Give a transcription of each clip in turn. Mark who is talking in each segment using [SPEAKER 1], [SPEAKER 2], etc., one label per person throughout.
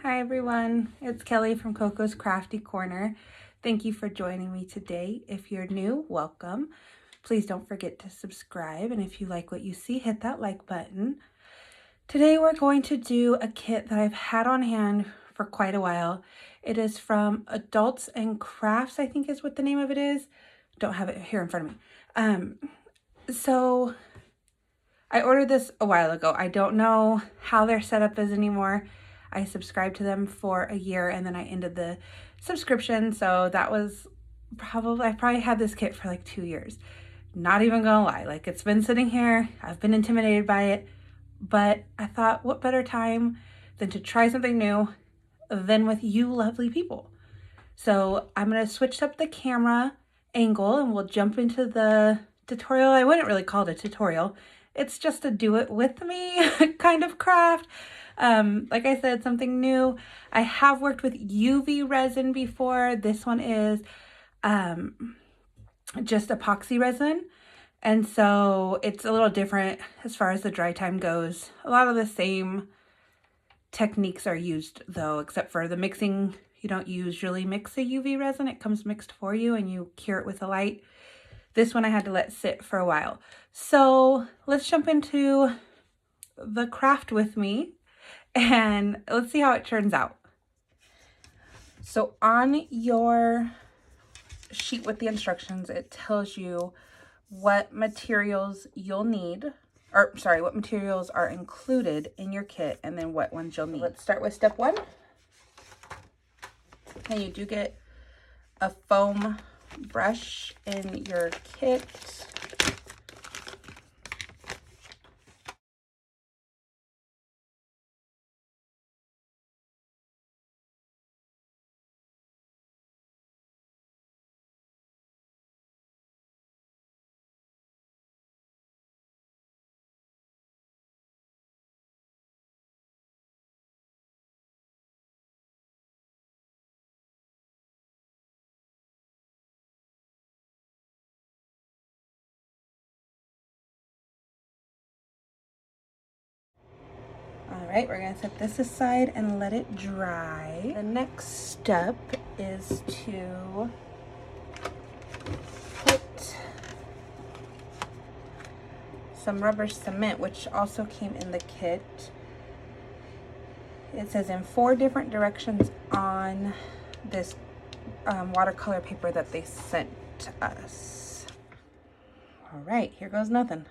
[SPEAKER 1] Hi everyone, it's Kelly from Coco's Crafty Corner. Thank you for joining me today. If you're new, welcome. Please don't forget to subscribe, and if you like what you see, hit that like button. Today we're going to do a kit that I've had on hand for quite a while. It is from Adults and Crafts, I think is what the name of it is. Don't have it here in front of me. So I ordered this a while ago. I don't know how their setup is anymore. I subscribed to them for a year and then I ended the subscription. So that was I probably had this kit for like 2 years. Not even gonna lie, like it's been sitting here. I've been intimidated by it, but I thought what better time than to try something new than with you lovely people. So I'm gonna switch up the camera angle and we'll jump into the tutorial. I wouldn't really call it a tutorial. It's just a do it with me kind of craft. Like I said, something new. I have worked with UV resin before. This one is just epoxy resin. And so it's a little different as far as the dry time goes. A lot of the same techniques are used though, except for the mixing. You don't usually mix a UV resin. It comes mixed for you and you cure it with a light. This one I had to let sit for a while. So let's jump into the craft with me and let's see how it turns out. So on your sheet with the instructions, it tells you what materials you'll need, or sorry, what materials are included in your kit and then what ones you'll need. Let's start with step 1. And you do get a foam brush in your kit. All right, we're gonna set this aside and let it dry. The next step is to put some rubber cement, which also came in the kit. It says in 4 different directions on this watercolor paper that they sent us. All right, here goes nothing.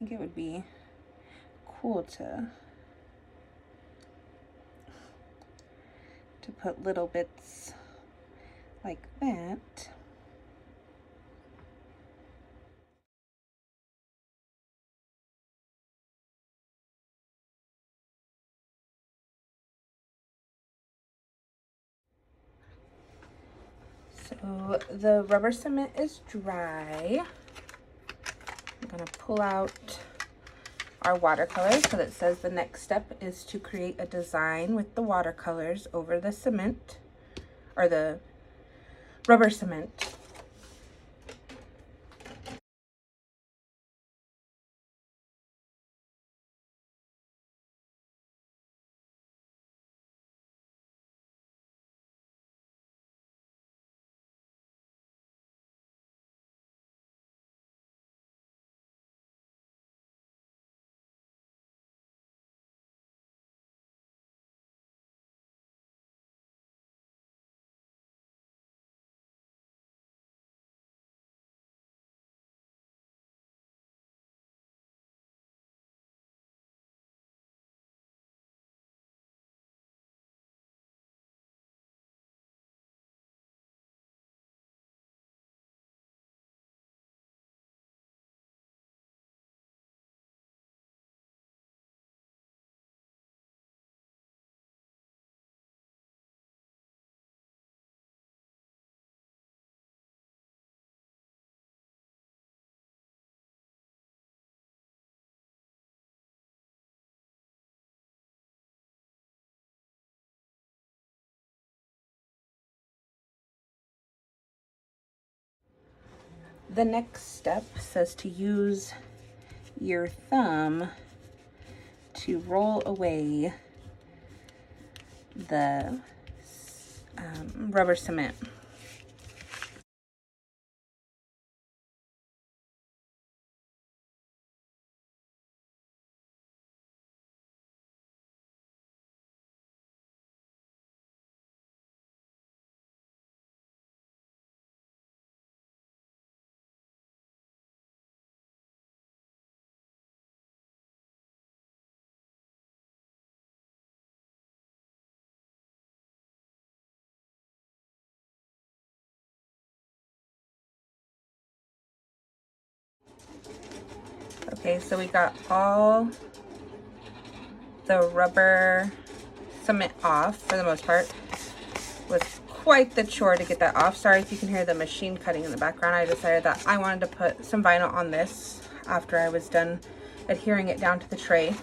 [SPEAKER 1] I think it would be cool to put little bits like that. So the rubber cement is dry. I'm gonna pull out our watercolors. So that says the next step is to create a design with the watercolors over the cement, or the rubber cement. the next step says to use your thumb to roll away the rubber cement. Okay, so we got all the rubber cement off for the most part. It was quite the chore to get that off. Sorry if you can hear the machine cutting in the background. I decided that I wanted to put some vinyl on this after I was done adhering it down to the tray.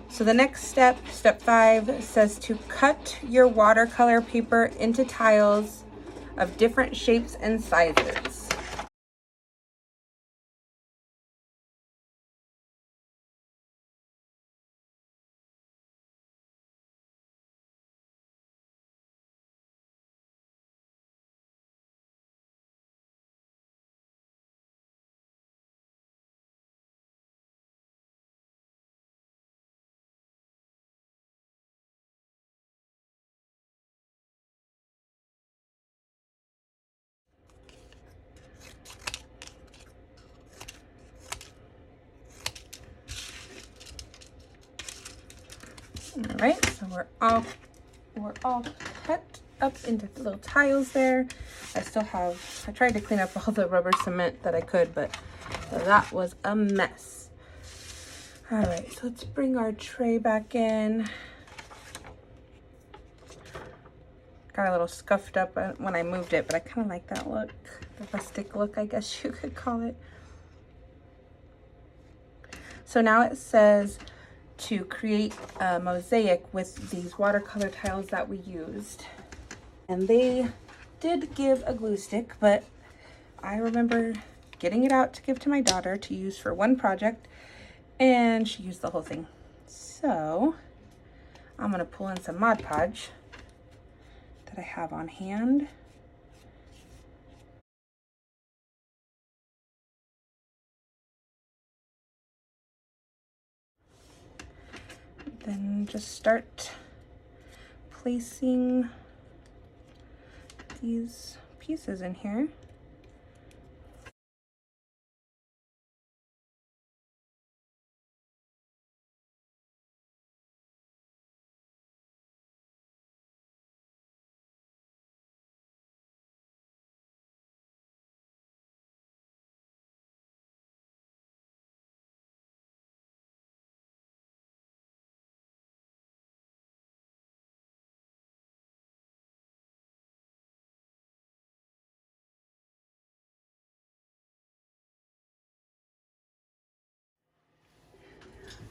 [SPEAKER 1] So the next step, step 5, says to cut your watercolor paper into tiles of different shapes and sizes. All right, so we're all cut up into little tiles there. I tried to clean up all the rubber cement that I could, but that was a mess. All right, so let's bring our tray back in. Got a little scuffed up when I moved it, but I kind of like that look, the rustic look, I guess you could call it. So now it says to create a mosaic with these watercolor tiles that we used. And they did give a glue stick, but I remember getting it out to give to my daughter to use for one project, and she used the whole thing. So I'm gonna pull in some Mod Podge that I have on hand. Then just start placing these pieces in here.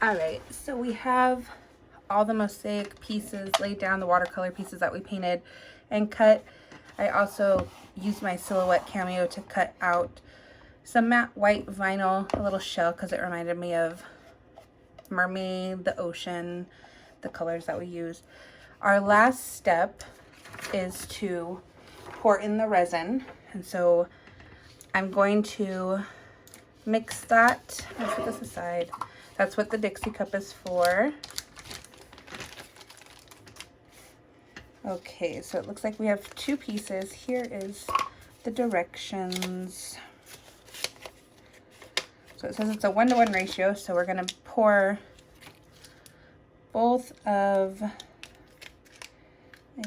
[SPEAKER 1] All right, so we have all the mosaic pieces laid down, the watercolor pieces that we painted and cut. I also used my Silhouette Cameo to cut out some matte white vinyl, a little shell, because it reminded me of mermaid, the ocean, the colors that we used. Our last step is to pour in the resin, and so I'm going to mix that. I'll put this aside. That's what the Dixie cup is for. Okay, so it looks like we have 2 pieces. Here is the directions. So it says it's a 1-to-1 ratio, so we're gonna pour both of, I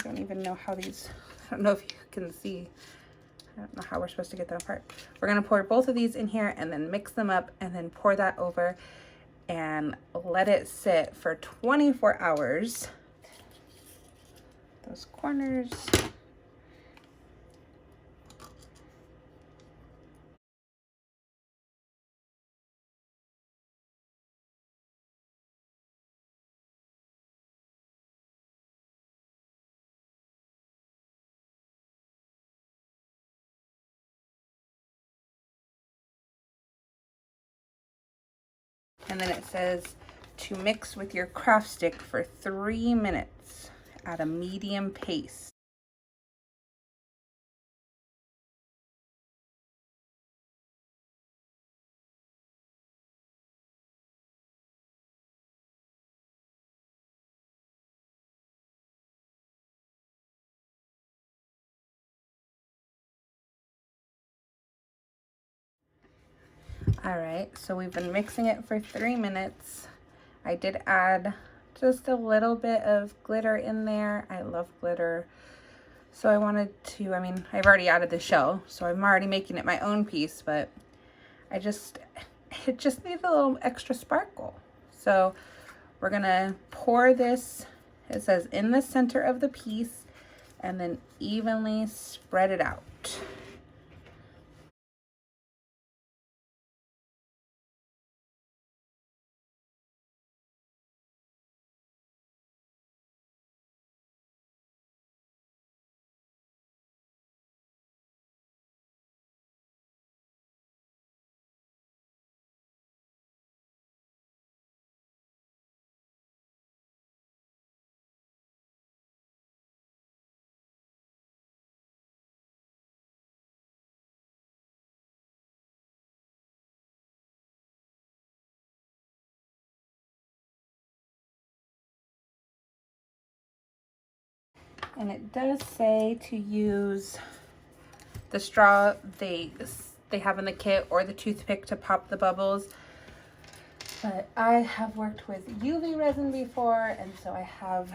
[SPEAKER 1] don't even know how these, I don't know if you can see, I don't know how we're supposed to get them apart. We're gonna pour both of these in here and then mix them up and then pour that over and let it sit for 24 hours. Those corners. And then it says to mix with your craft stick for 3 minutes at a medium pace. All right, so we've been mixing it for 3 minutes. I did add just a little bit of glitter in there. I love glitter. So I wanted to, I've already added the shell, so I'm already making it my own piece, but it just needs a little extra sparkle. So we're gonna pour this, it says in the center of the piece, and then evenly spread it out. And it does say to use the straw they have in the kit or the toothpick to pop the bubbles. But I have worked with UV resin before, and so I have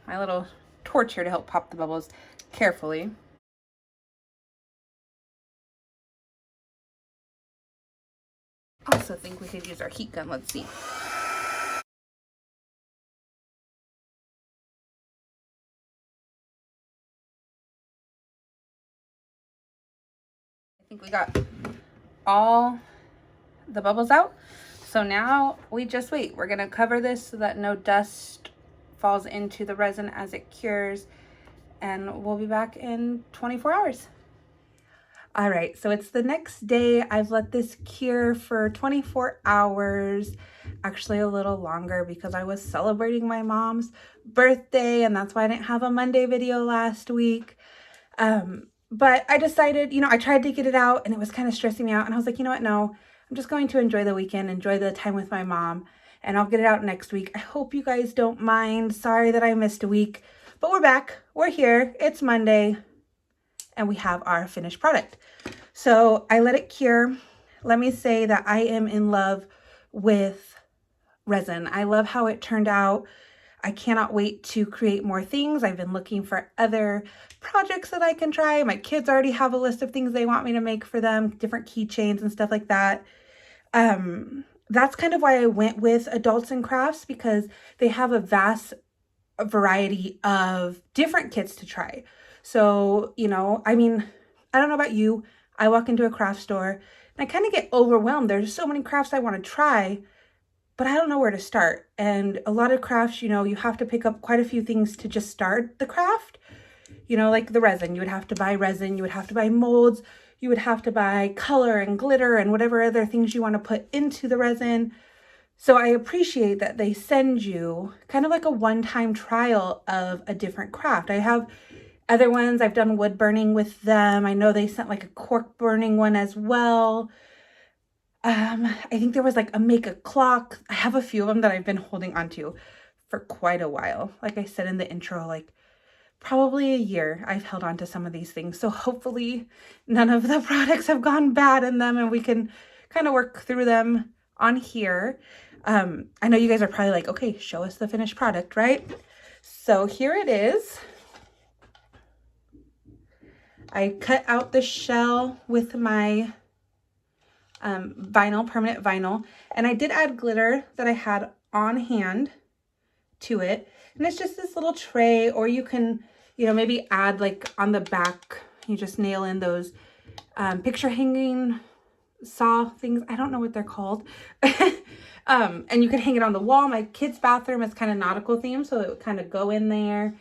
[SPEAKER 1] my little torch here to help pop the bubbles carefully. Also think we could use our heat gun. Let's see. I think we got all the bubbles out. So now we just wait. We're gonna cover this so that no dust falls into the resin as it cures, and we'll be back in 24 hours. All right, so it's the next day. I've let this cure for 24 hours, actually a little longer because I was celebrating my mom's birthday, and that's why I didn't have a Monday video last week. But I decided, I tried to get it out and it was kind of stressing me out, and I was like, you know what, no, I'm just going to enjoy the weekend, enjoy the time with my mom, and I'll get it out next week. I hope you guys don't mind. Sorry that I missed a week, but we're back. We're here. It's Monday, and we have our finished product. So I let it cure. Let me say that I am in love with resin. I love how it turned out. I cannot wait to create more things. I've been looking for other projects that I can try. My kids already have a list of things they want me to make for them, different keychains and stuff like that. That's kind of why I went with Adults and Crafts, because they have a vast variety of different kits to try. So, I don't know about you. I walk into a craft store and I kind of get overwhelmed. There's so many crafts I want to try, but I don't know where to start. And a lot of crafts, you have to pick up quite a few things to just start the craft. Like the resin, you would have to buy resin, you would have to buy molds, you would have to buy color and glitter and whatever other things you want to put into the resin. So I appreciate that they send you kind of like a one-time trial of a different craft. I have other ones, I've done wood burning with them. I know they sent like a cork burning one as well. I think there was like a make a clock. I have a few of them that I've been holding onto for quite a while. Like I said in the intro, like probably a year I've held on to some of these things. So hopefully none of the products have gone bad in them and we can kind of work through them on here. I know you guys are probably like, okay, show us the finished product, right? So here it is. I cut out the shell with my permanent vinyl, and I did add glitter that I had on hand to it. And it's just this little tray, or you can, maybe add like on the back, you just nail in those picture hanging saw things. I don't know what they're called. And you can hang it on the wall. My kid's bathroom is kind of nautical themed, so it would kind of go in there.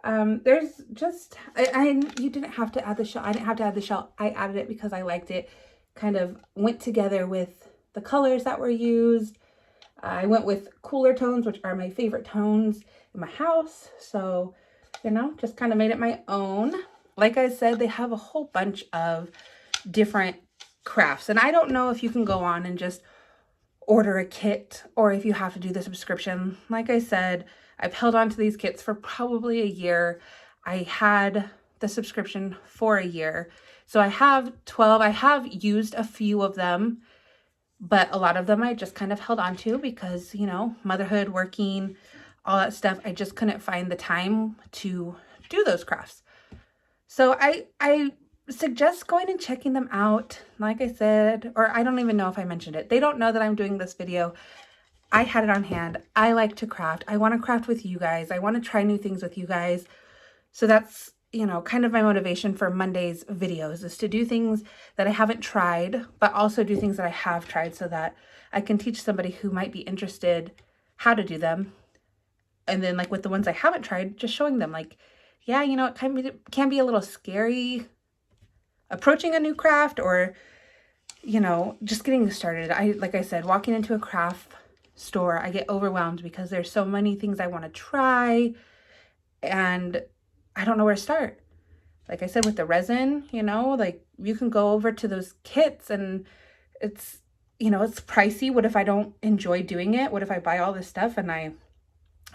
[SPEAKER 1] There's just, you didn't have to add the shell. I didn't have to add the shell. I added it because I liked it. Kind of went together with the colors that were used. I went with cooler tones, which are my favorite tones in my house. So, you know, just kind of made it my own. Like I said, they have a whole bunch of different crafts. And I don't know if you can go on and just order a kit or if you have to do the subscription. Like I said, I've held on to these kits for probably a year. I had the subscription for a year. So I have 12. I have used a few of them, but a lot of them I just kind of held on to because, you know, motherhood, working, all that stuff. I just couldn't find the time to do those crafts. So I suggest going and checking them out. Like I said, or I don't even know if I mentioned it. They don't know that I'm doing this video. I had it on hand. I like to craft. I want to craft with you guys. I want to try new things with you guys. So that's, you know, kind of my motivation for Monday's videos is to do things that I haven't tried, but also do things that I have tried so that I can teach somebody who might be interested how to do them. And then like with the ones I haven't tried, just showing them like, yeah, you know, it can be a little scary approaching a new craft or, you know, just getting started. Like I said, walking into a craft store, I get overwhelmed because there's so many things I want to try and I don't know where to start. Like I said, with the resin, you know, like you can go over to those kits and it's, you know, it's pricey. What if I don't enjoy doing it? What if I buy all this stuff and I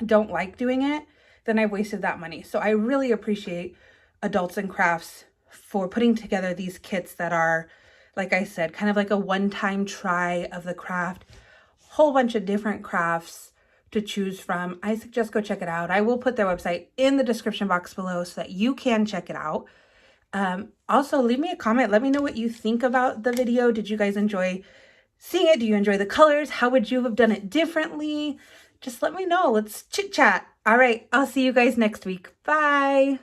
[SPEAKER 1] don't like doing it? Then I've wasted that money. So I really appreciate Adults and Crafts for putting together these kits that are, like I said, kind of like a one-time try of the craft, whole bunch of different crafts to choose from. I suggest go check it out. I will put their website in the description box below so that you can check it out. Also, leave me a comment. Let me know what you think about the video. Did you guys enjoy seeing it? Do you enjoy the colors? How would you have done it differently? Just let me know. Let's chit chat. All right, I'll see you guys next week. Bye.